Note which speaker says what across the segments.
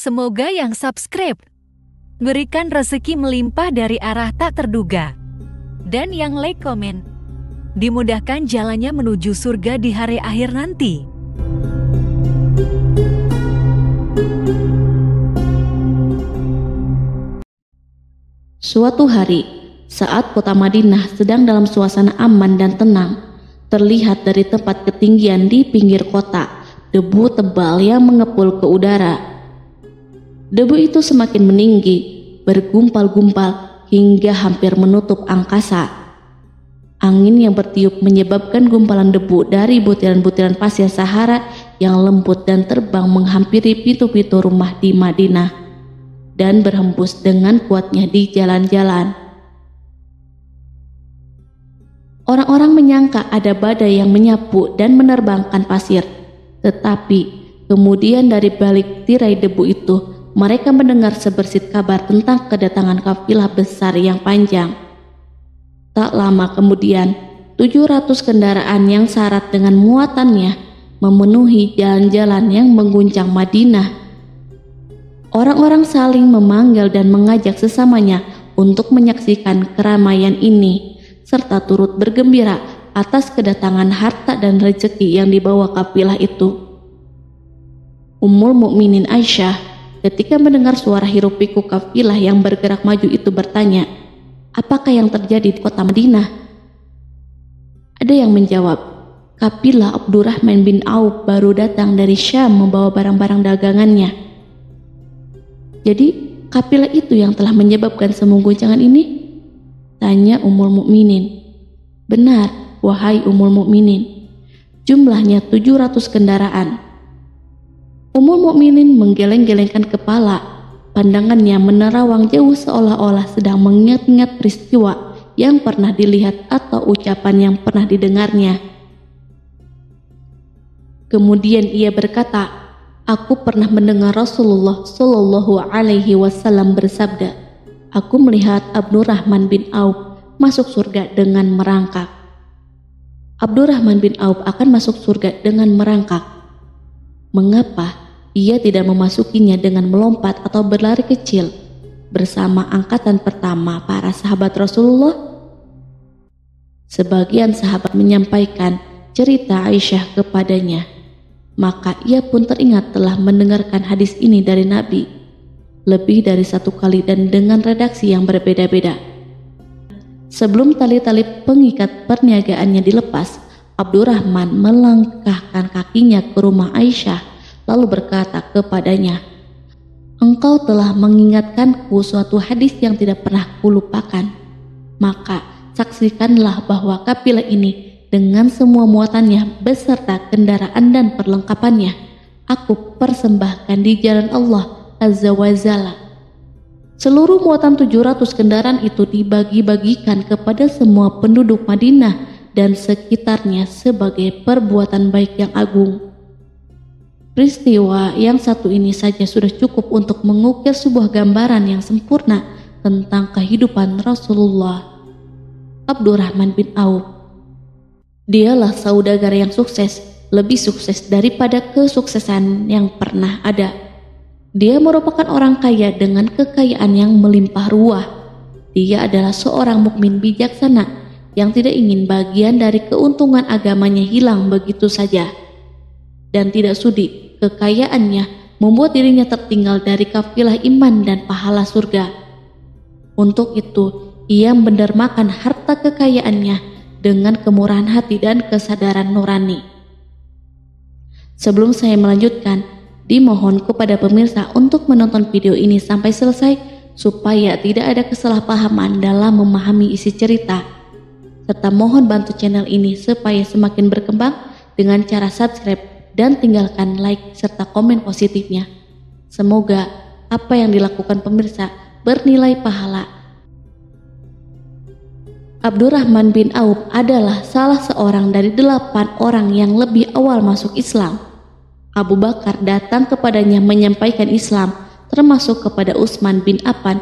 Speaker 1: Semoga yang subscribe berikan rezeki melimpah dari arah tak terduga. Dan yang like komen, dimudahkan jalannya menuju surga di hari akhir nanti.
Speaker 2: Suatu hari, saat kota Madinah sedang dalam suasana aman dan tenang, terlihat dari tempat ketinggian di pinggir kota, debu tebal yang mengepul ke udara. Debu itu semakin meninggi, bergumpal-gumpal hingga hampir menutup angkasa. Angin yang bertiup menyebabkan gumpalan debu dari butiran-butiran pasir Sahara yang lembut dan terbang menghampiri pintu-pintu rumah di Madinah dan berhembus dengan kuatnya di jalan-jalan. Orang-orang menyangka ada badai yang menyapu dan menerbangkan pasir, tetapi kemudian dari balik tirai debu itu mereka mendengar sebersit kabar tentang kedatangan kafilah besar yang panjang. Tak lama kemudian, 700 kendaraan yang syarat dengan muatannya memenuhi jalan-jalan yang mengguncang Madinah. Orang-orang saling memanggil dan mengajak sesamanya untuk menyaksikan keramaian ini, serta turut bergembira atas kedatangan harta dan rezeki yang dibawa kafilah itu. Ummul Mukminin Aisyah ketika mendengar suara hiruk-pikuk kafilah yang bergerak maju itu bertanya, "Apakah yang terjadi di kota Madinah?" Ada yang menjawab, "Kafilah Abdurrahman bin Auf baru datang dari Syam membawa barang-barang dagangannya." "Jadi kafilah itu yang telah menyebabkan semua guncangan ini?" tanya Ummul Mukminin. "Benar, wahai Ummul Mukminin. Jumlahnya 700 kendaraan." Ummul Mukminin menggeleng-gelengkan kepala. Pandangannya menerawang jauh seolah-olah sedang mengingat-ingat peristiwa yang pernah dilihat atau ucapan yang pernah didengarnya. Kemudian ia berkata, "Aku pernah mendengar Rasulullah Shallallahu Alaihi Wasallam bersabda, aku melihat Abdurrahman bin Auf masuk surga dengan merangkak." Abdurrahman bin Auf akan masuk surga dengan merangkak. Mengapa ia tidak memasukinya dengan melompat atau berlari kecil bersama angkatan pertama para sahabat Rasulullah? Sebagian sahabat menyampaikan cerita Aisyah kepadanya, maka ia pun teringat telah mendengarkan hadis ini dari Nabi lebih dari satu kali dan dengan redaksi yang berbeda-beda. Sebelum tali-tali pengikat perniagaannya dilepas, Abdurrahman melangkahkan kakinya ke rumah Aisyah lalu berkata kepadanya, "Engkau telah mengingatkanku suatu hadis yang tidak pernah kulupakan. Maka saksikanlah bahwa kafilah ini dengan semua muatannya beserta kendaraan dan perlengkapannya aku persembahkan di jalan Allah Azza wa Jalla." Seluruh muatan 700 kendaraan itu dibagi-bagikan kepada semua penduduk Madinah dan sekitarnya sebagai perbuatan baik yang agung. Peristiwa yang satu ini saja sudah cukup untuk mengukir sebuah gambaran yang sempurna tentang kehidupan Rasulullah. Abdurrahman bin Auf, dialah saudagar yang sukses, lebih sukses daripada kesuksesan yang pernah ada. Dia merupakan orang kaya dengan kekayaan yang melimpah ruah. Dia adalah seorang mukmin bijaksana yang tidak ingin bagian dari keuntungan agamanya hilang begitu saja, dan tidak sudi kekayaannya membuat dirinya tertinggal dari kafilah iman dan pahala surga. Untuk itu, ia mendermakan harta kekayaannya dengan kemurahan hati dan kesadaran nurani. Sebelum saya melanjutkan, dimohon kepada pemirsa untuk menonton video ini sampai selesai supaya tidak ada kesalahpahaman dalam memahami isi cerita, serta mohon bantu channel ini supaya semakin berkembang dengan cara subscribe dan tinggalkan like serta komen positifnya. Semoga apa yang dilakukan pemirsa bernilai pahala. Abdurrahman bin Auf adalah salah seorang dari 8 orang yang lebih awal masuk Islam. Abu Bakar datang kepadanya menyampaikan Islam, termasuk kepada Utsman bin Affan.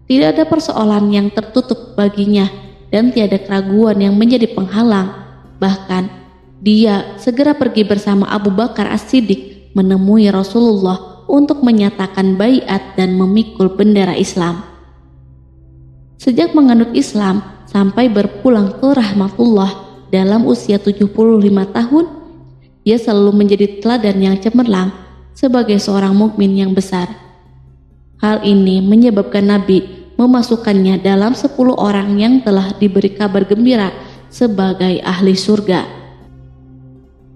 Speaker 2: Tidak ada persoalan yang tertutup baginya dan tiada keraguan yang menjadi penghalang. Bahkan dia segera pergi bersama Abu Bakar As-Siddiq menemui Rasulullah untuk menyatakan baiat dan memikul bendera Islam. Sejak menganut Islam sampai berpulang ke rahmatullah dalam usia 75 tahun, ia selalu menjadi teladan yang cemerlang sebagai seorang mukmin yang besar. Hal ini menyebabkan Nabi memasukkannya dalam 10 orang yang telah diberi kabar gembira sebagai ahli surga.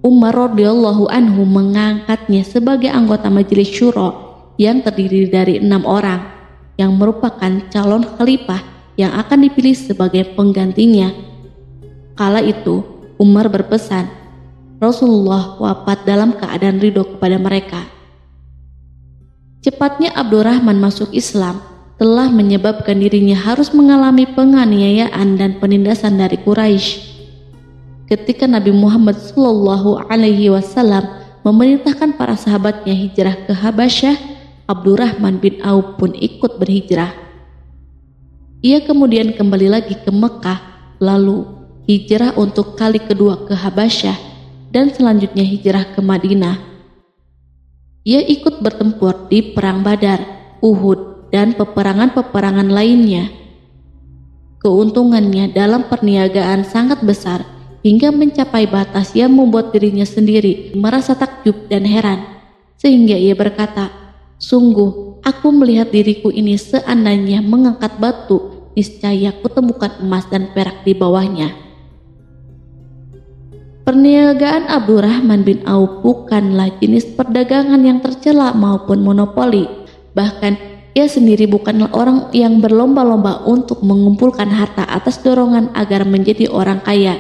Speaker 2: Umar radhiyallahu anhu mengangkatnya sebagai anggota majelis syuro yang terdiri dari 6 orang yang merupakan calon khalifah yang akan dipilih sebagai penggantinya. Kala itu Umar berpesan, Rasulullah wafat dalam keadaan ridho kepada mereka. Cepatnya Abdurrahman masuk Islam telah menyebabkan dirinya harus mengalami penganiayaan dan penindasan dari Quraisy. Ketika Nabi Muhammad SAW memerintahkan para sahabatnya hijrah ke Habasyah, Abdurrahman bin Auf pun ikut berhijrah. Ia kemudian kembali lagi ke Mekah, lalu hijrah untuk kali kedua ke Habasyah, dan selanjutnya hijrah ke Madinah. Ia ikut bertempur di Perang Badar, Uhud, dan peperangan-peperangan lainnya. Keuntungannya dalam perniagaan sangat besar, hingga mencapai batas yang membuat dirinya sendiri merasa takjub dan heran, sehingga ia berkata, sungguh aku melihat diriku ini seandainya mengangkat batu, niscaya kutemukan emas dan perak di bawahnya. Perniagaan Abdurrahman bin Auf bukanlah jenis perdagangan yang tercela maupun monopoli. Bahkan ia sendiri bukanlah orang yang berlomba-lomba untuk mengumpulkan harta atas dorongan agar menjadi orang kaya.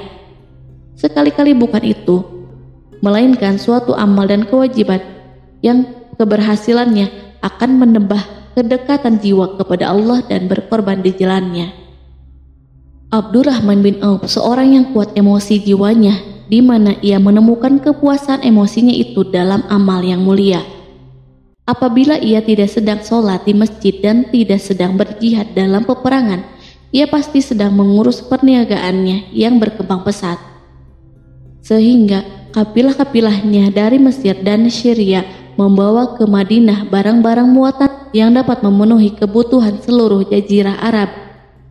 Speaker 2: Sekali-kali bukan itu, melainkan suatu amal dan kewajiban yang keberhasilannya akan menambah kedekatan jiwa kepada Allah dan berkorban di jalannya. Abdurrahman bin Auf seorang yang kuat emosi jiwanya, di mana ia menemukan kepuasan emosinya itu dalam amal yang mulia. Apabila ia tidak sedang sholat di masjid dan tidak sedang berjihad dalam peperangan, ia pasti sedang mengurus perniagaannya yang berkembang pesat. Sehingga kapilah-kapilahnya dari Mesir dan Syria membawa ke Madinah barang-barang muatan yang dapat memenuhi kebutuhan seluruh jazirah Arab,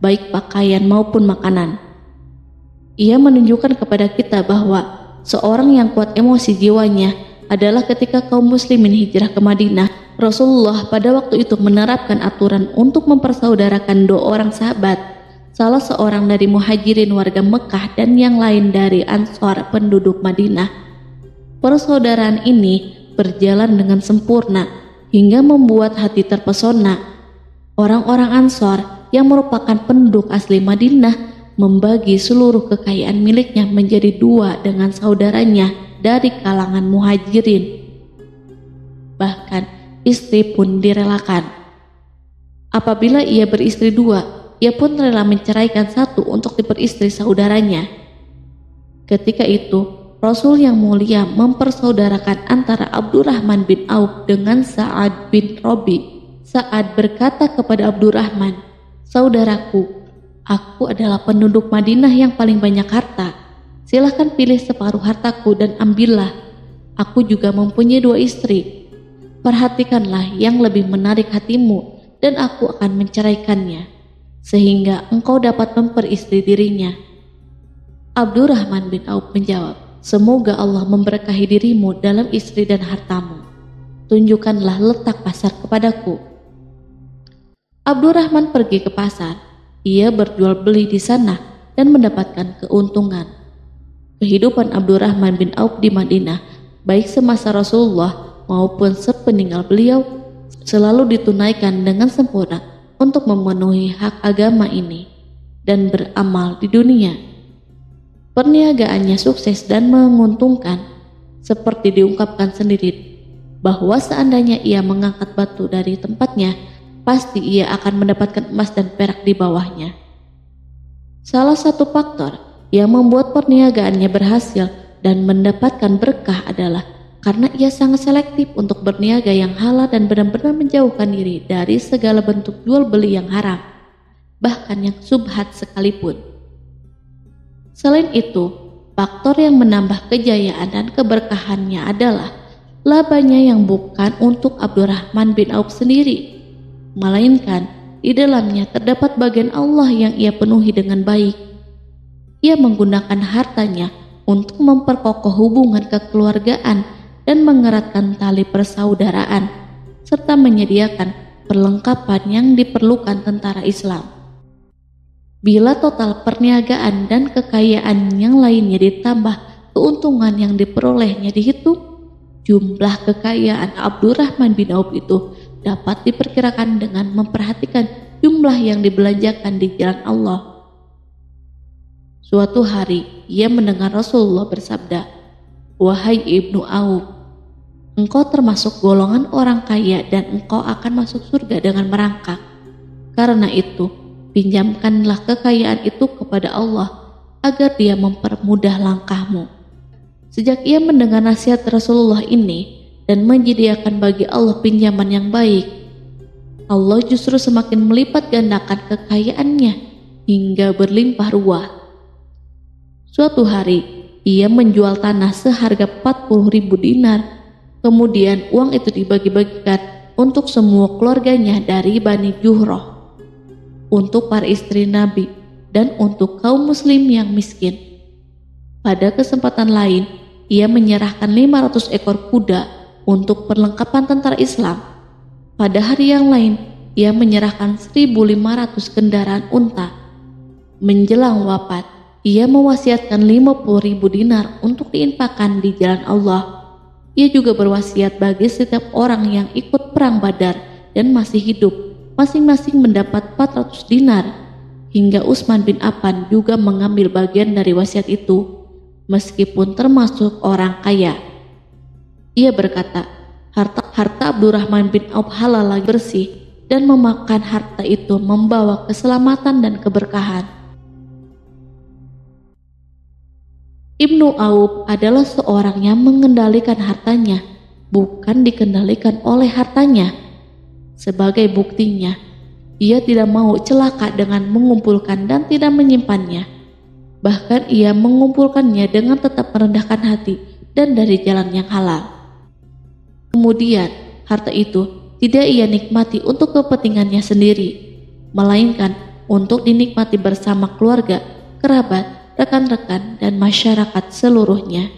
Speaker 2: baik pakaian maupun makanan. Ia menunjukkan kepada kita bahwa seorang yang kuat emosi jiwanya adalah ketika kaum muslimin hijrah ke Madinah. Rasulullah pada waktu itu menerapkan aturan untuk mempersaudarakan 2 orang sahabat, salah seorang dari muhajirin warga Mekah dan yang lain dari Ansor penduduk Madinah. Persaudaraan ini berjalan dengan sempurna hingga membuat hati terpesona. Orang-orang Ansor yang merupakan penduduk asli Madinah membagi seluruh kekayaan miliknya menjadi 2 dengan saudaranya dari kalangan muhajirin. Bahkan istri pun direlakan. Apabila ia beristri 2, ia pun rela menceraikan 1 untuk diperistri saudaranya. Ketika itu, Rasul yang mulia mempersaudarakan antara Abdurrahman bin Auf dengan Sa'ad bin Rabi. Sa'ad berkata kepada Abdurrahman, saudaraku, aku adalah penduduk Madinah yang paling banyak harta. Silahkan pilih separuh hartaku dan ambillah. Aku juga mempunyai 2 istri. Perhatikanlah yang lebih menarik hatimu dan aku akan menceraikannya, sehingga engkau dapat memperistri dirinya. Abdurrahman bin Auf menjawab, semoga Allah memberkahi dirimu dalam istri dan hartamu. Tunjukkanlah letak pasar kepadaku. Abdurrahman pergi ke pasar. Ia berjual beli di sana dan mendapatkan keuntungan. Kehidupan Abdurrahman bin Auf di Madinah, baik semasa Rasulullah maupun sepeninggal beliau, selalu ditunaikan dengan sempurna untuk memenuhi hak agama ini dan beramal di dunia. Perniagaannya sukses dan menguntungkan, seperti diungkapkan sendiri bahwa seandainya ia mengangkat batu dari tempatnya, pasti ia akan mendapatkan emas dan perak di bawahnya. Salah satu faktor yang membuat perniagaannya berhasil dan mendapatkan berkah adalah karena ia sangat selektif untuk berniaga yang halal dan benar-benar menjauhkan diri dari segala bentuk jual beli yang haram, bahkan yang subhat sekalipun. Selain itu, faktor yang menambah kejayaan dan keberkahannya adalah labanya yang bukan untuk Abdurrahman bin Auf sendiri, melainkan di dalamnya terdapat bagian Allah yang ia penuhi dengan baik. Ia menggunakan hartanya untuk memperkokoh hubungan kekeluargaan dan mengeratkan tali persaudaraan, serta menyediakan perlengkapan yang diperlukan tentara Islam. Bila total perniagaan dan kekayaan yang lainnya ditambah keuntungan yang diperolehnya dihitung, jumlah kekayaan Abdurrahman bin Auf itu dapat diperkirakan dengan memperhatikan jumlah yang dibelanjakan di jalan Allah. Suatu hari ia mendengar Rasulullah bersabda, "Wahai Ibnu Auf, engkau termasuk golongan orang kaya dan engkau akan masuk surga dengan merangkak. Karena itu, pinjamkanlah kekayaan itu kepada Allah agar Dia mempermudah langkahmu." Sejak ia mendengar nasihat Rasulullah ini dan menyediakan bagi Allah pinjaman yang baik, Allah justru semakin melipat gandakan kekayaannya hingga berlimpah ruah. Suatu hari, ia menjual tanah seharga 40.000 dinar. Kemudian uang itu dibagi-bagikan untuk semua keluarganya dari Bani Juhroh, untuk para istri Nabi, dan untuk kaum muslim yang miskin. Pada kesempatan lain, ia menyerahkan 500 ekor kuda untuk perlengkapan tentara Islam. Pada hari yang lain, ia menyerahkan 1.500 kendaraan unta. Menjelang wafat, ia mewasiatkan 50.000 dinar untuk diinfakkan di jalan Allah. Ia juga berwasiat bagi setiap orang yang ikut perang Badar dan masih hidup, masing-masing mendapat 400 dinar. Hingga Utsman bin Affan juga mengambil bagian dari wasiat itu, meskipun termasuk orang kaya. Ia berkata, harta Abdurrahman bin Auf halal lagi bersih, dan memakan harta itu membawa keselamatan dan keberkahan. Ibnu Auf adalah seorang yang mengendalikan hartanya, bukan dikendalikan oleh hartanya. Sebagai buktinya, ia tidak mau celaka dengan mengumpulkan dan tidak menyimpannya. Bahkan ia mengumpulkannya dengan tetap merendahkan hati dan dari jalan yang halal. Kemudian, harta itu tidak ia nikmati untuk kepentingannya sendiri, melainkan untuk dinikmati bersama keluarga, kerabat, rekan-rekan, dan masyarakat seluruhnya.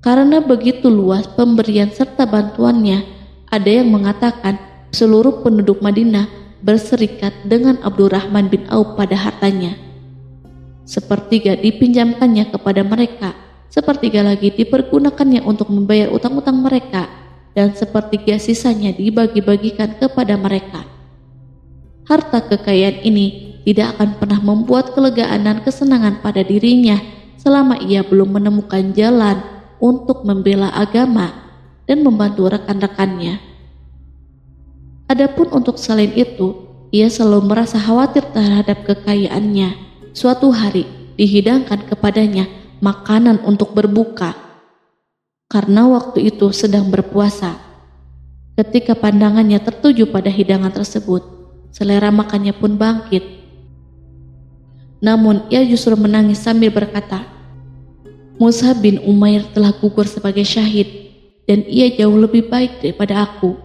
Speaker 2: Karena begitu luas pemberian serta bantuannya, ada yang mengatakan seluruh penduduk Madinah berserikat dengan Abdurrahman bin Auf pada hartanya. Sepertiga dipinjamkannya kepada mereka, sepertiga lagi dipergunakannya untuk membayar utang-utang mereka, dan sepertiga sisanya dibagi-bagikan kepada mereka. Harta kekayaan ini tidak akan pernah membuat kelegaan dan kesenangan pada dirinya selama ia belum menemukan jalan untuk membela agama dan membantu rekan-rekannya. Adapun untuk selain itu, ia selalu merasa khawatir terhadap kekayaannya. Suatu hari dihidangkan kepadanya makanan untuk berbuka, karena waktu itu sedang berpuasa. Ketika pandangannya tertuju pada hidangan tersebut, selera makannya pun bangkit. Namun ia justru menangis sambil berkata, "Mus'ab bin Umair telah gugur sebagai syahid, dan ia jauh lebih baik daripada aku.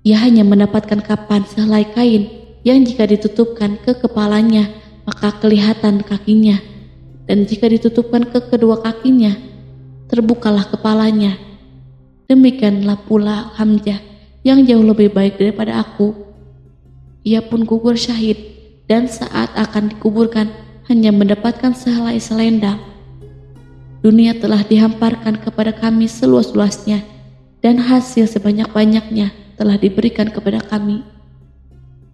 Speaker 2: Ia hanya mendapatkan kapan sehelai kain yang jika ditutupkan ke kepalanya maka kelihatan kakinya, dan jika ditutupkan ke kedua kakinya terbukalah kepalanya. Demikianlah pula Hamzah yang jauh lebih baik daripada aku. Ia pun gugur syahid, dan saat akan dikuburkan hanya mendapatkan sehelai selendang. Dunia telah dihamparkan kepada kami seluas-luasnya, dan hasil sebanyak-banyaknya telah diberikan kepada kami.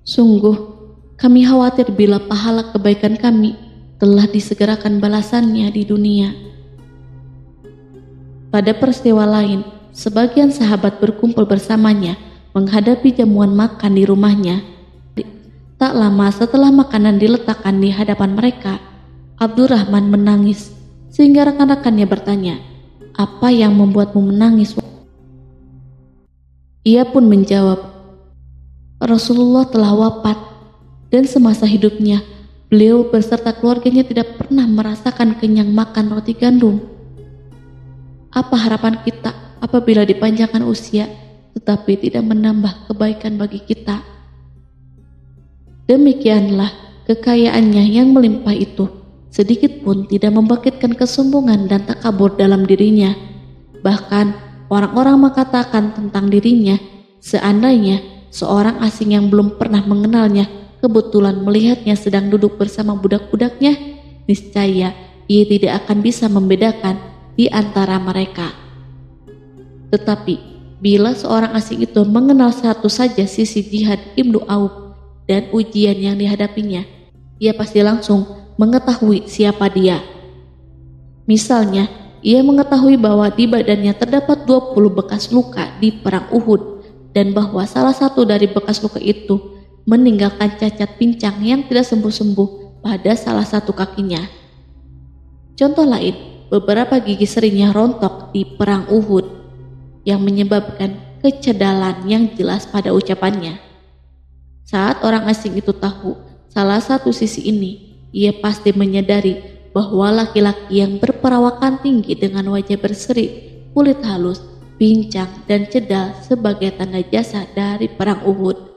Speaker 2: Sungguh, kami khawatir bila pahala kebaikan kami telah disegerakan balasannya di dunia." Pada peristiwa lain, sebagian sahabat berkumpul bersamanya menghadapi jamuan makan di rumahnya. Tak lama setelah makanan diletakkan di hadapan mereka, Abdurrahman menangis, sehingga rekan-rekannya bertanya, "Apa yang membuatmu menangis?" Ia pun menjawab, "Rasulullah telah wafat, dan semasa hidupnya beliau beserta keluarganya tidak pernah merasakan kenyang makan roti gandum. Apa harapan kita apabila dipanjangkan usia, tetapi tidak menambah kebaikan bagi kita. Demikianlah kekayaannya yang melimpah itu sedikit pun tidak membangkitkan kesombongan dan takabur dalam dirinya. Bahkan orang-orang mengatakan tentang dirinya, seandainya seorang asing yang belum pernah mengenalnya kebetulan melihatnya sedang duduk bersama budak-budaknya, niscaya ia tidak akan bisa membedakan di antara mereka. Tetapi bila seorang asing itu mengenal satu saja sisi jihad Ibnu Auf dan ujian yang dihadapinya, ia pasti langsung mengetahui siapa dia. Misalnya, ia mengetahui bahwa di badannya terdapat 20 bekas luka di perang Uhud dan bahwa salah satu dari bekas luka itu meninggalkan cacat pincang yang tidak sembuh-sembuh pada salah satu kakinya. Contoh lain, beberapa gigi serinya rontok di perang Uhud yang menyebabkan kecedalan yang jelas pada ucapannya. Saat orang asing itu tahu salah satu sisi ini, ia pasti menyadari bahwa laki-laki yang berperawakan tinggi dengan wajah berseri, kulit halus, pincang dan cedal sebagai tanda jasa dari perang Uhud.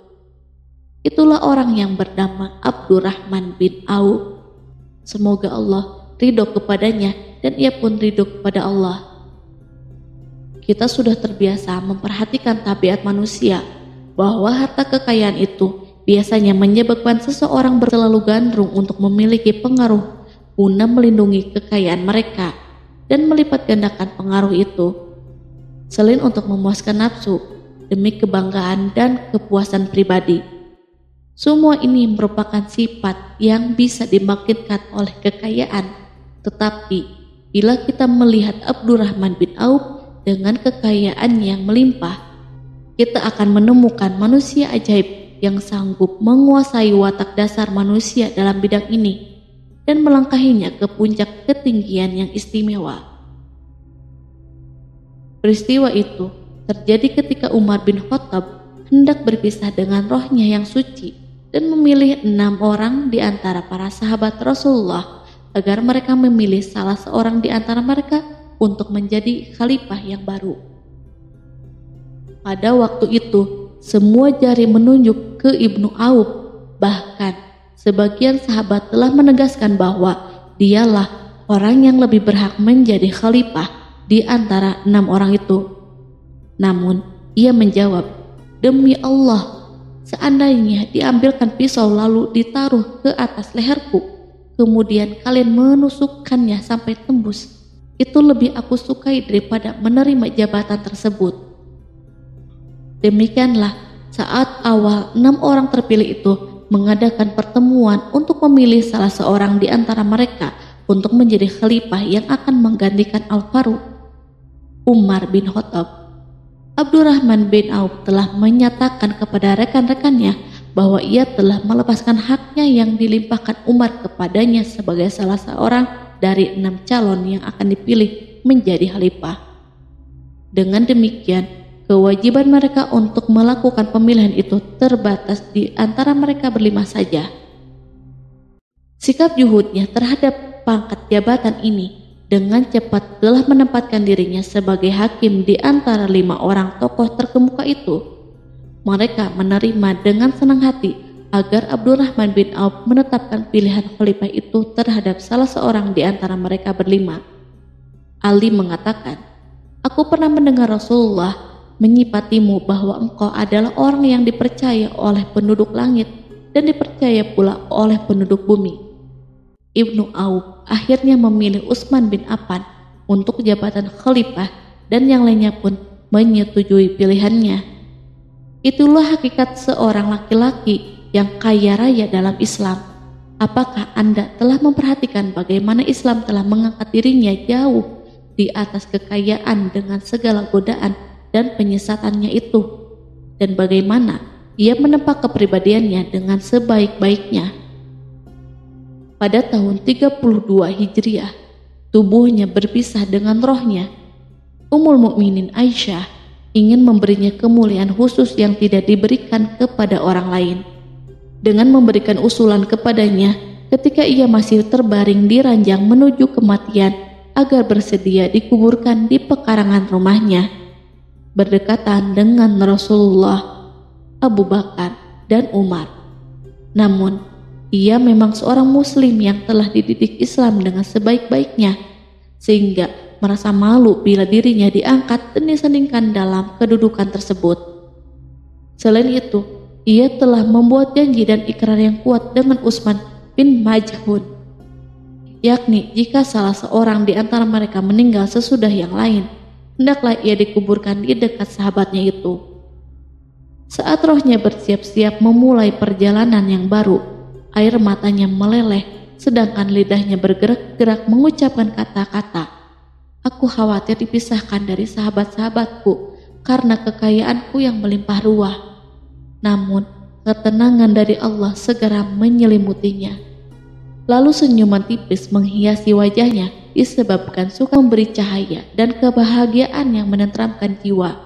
Speaker 2: Itulah orang yang bernama Abdurrahman bin Auf. Semoga Allah ridho kepadanya dan ia pun ridho kepada Allah. Kita sudah terbiasa memperhatikan tabiat manusia bahwa harta kekayaan itu biasanya menyebabkan seseorang selalu gandrung untuk memiliki pengaruh guna melindungi kekayaan mereka dan melipat gandakan pengaruh itu. Selain untuk memuaskan nafsu demi kebanggaan dan kepuasan pribadi. Semua ini merupakan sifat yang bisa dibangkitkan oleh kekayaan. Tetapi bila kita melihat Abdurrahman bin Auf dengan kekayaan yang melimpah, kita akan menemukan manusia ajaib yang sanggup menguasai watak dasar manusia dalam bidang ini dan melangkahinya ke puncak ketinggian yang istimewa. Peristiwa itu terjadi ketika Umar bin Khattab hendak berpisah dengan rohnya yang suci dan memilih 6 orang di antara para sahabat Rasulullah agar mereka memilih salah seorang di antara mereka untuk menjadi khalifah yang baru. Pada waktu itu, semua jari menunjuk ke Ibnu Auf. Bahkan sebagian sahabat telah menegaskan bahwa dialah orang yang lebih berhak menjadi khalifah di antara 6 orang itu. Namun ia menjawab, "Demi Allah, seandainya diambilkan pisau lalu ditaruh ke atas leherku, kemudian kalian menusukkannya sampai tembus, itu lebih aku sukai daripada menerima jabatan tersebut." Demikianlah saat awal 6 orang terpilih itu mengadakan pertemuan untuk memilih salah seorang di antara mereka untuk menjadi khalifah yang akan menggantikan Al-Faruq, Umar bin Khattab. Abdurrahman bin Auf telah menyatakan kepada rekan-rekannya bahwa ia telah melepaskan haknya yang dilimpahkan Umar kepadanya sebagai salah seorang dari 6 calon yang akan dipilih menjadi khalifah. Dengan demikian, kewajiban mereka untuk melakukan pemilihan itu terbatas di antara mereka berlima saja. Sikap juhudnya terhadap pangkat jabatan ini dengan cepat telah menempatkan dirinya sebagai hakim di antara 5 orang tokoh terkemuka itu. Mereka menerima dengan senang hati agar Abdurrahman bin Auf menetapkan pilihan khalifah itu terhadap salah seorang di antara mereka berlima. Ali mengatakan, "Aku pernah mendengar Rasulullah menyipatimu bahwa engkau adalah orang yang dipercaya oleh penduduk langit dan dipercaya pula oleh penduduk bumi." Ibnu Auf akhirnya memilih Utsman bin Affan untuk jabatan khalifah dan yang lainnya pun menyetujui pilihannya. Itulah hakikat seorang laki-laki yang kaya raya dalam Islam. Apakah Anda telah memperhatikan bagaimana Islam telah mengangkat dirinya jauh di atas kekayaan dengan segala godaan dan penyesatannya itu, dan bagaimana ia menempa kepribadiannya dengan sebaik-baiknya? Pada tahun 32 Hijriah, tubuhnya berpisah dengan rohnya. Ummul Mukminin Aisyah ingin memberinya kemuliaan khusus yang tidak diberikan kepada orang lain, dengan memberikan usulan kepadanya ketika ia masih terbaring di ranjang menuju kematian agar bersedia dikuburkan di pekarangan rumahnya. berdekatan dengan Rasulullah, Abu Bakar, dan Umar. Namun, ia memang seorang muslim yang telah dididik Islam dengan sebaik-baiknya, sehingga merasa malu bila dirinya diangkat dan disandingkan dalam kedudukan tersebut. Selain itu, ia telah membuat janji dan ikrar yang kuat dengan Utsman bin Maz'un, yakni jika salah seorang di antara mereka meninggal sesudah yang lain, hendaklah ia dikuburkan di dekat sahabatnya itu. Saat rohnya bersiap-siap memulai perjalanan yang baru, air matanya meleleh, sedangkan lidahnya bergerak-gerak mengucapkan kata-kata, "Aku khawatir dipisahkan dari sahabat-sahabatku karena kekayaanku yang melimpah ruah." Namun, ketenangan dari Allah segera menyelimutinya. Lalu senyuman tipis menghiasi wajahnya disebabkan suka memberi cahaya dan kebahagiaan yang menenteramkan jiwa.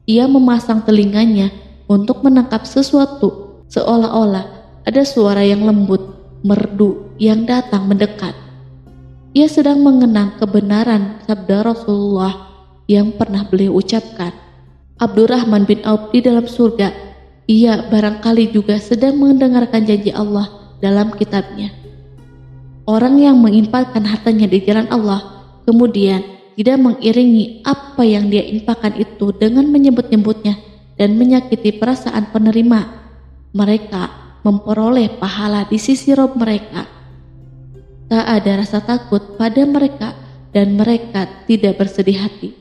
Speaker 2: Ia memasang telinganya untuk menangkap sesuatu, seolah-olah ada suara yang lembut, merdu yang datang mendekat. Ia sedang mengenang kebenaran sabda Rasulullah yang pernah beliau ucapkan, "Abdurrahman bin Auf di dalam surga." Ia barangkali juga sedang mendengarkan janji Allah dalam kitabnya. Orang yang menginfakkan hartanya di jalan Allah, kemudian tidak mengiringi apa yang dia infakkan itu dengan menyebut-nyebutnya dan menyakiti perasaan penerima, mereka memperoleh pahala di sisi Rabb mereka. Tak ada rasa takut pada mereka dan mereka tidak bersedih hati.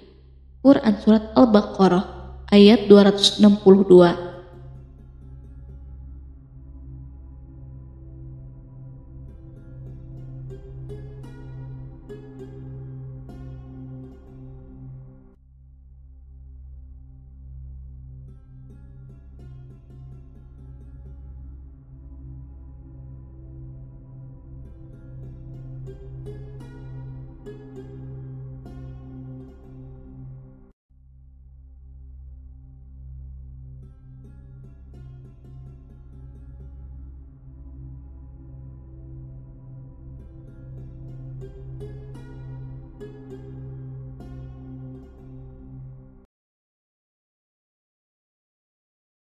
Speaker 2: Quran Surat Al-Baqarah ayat 262.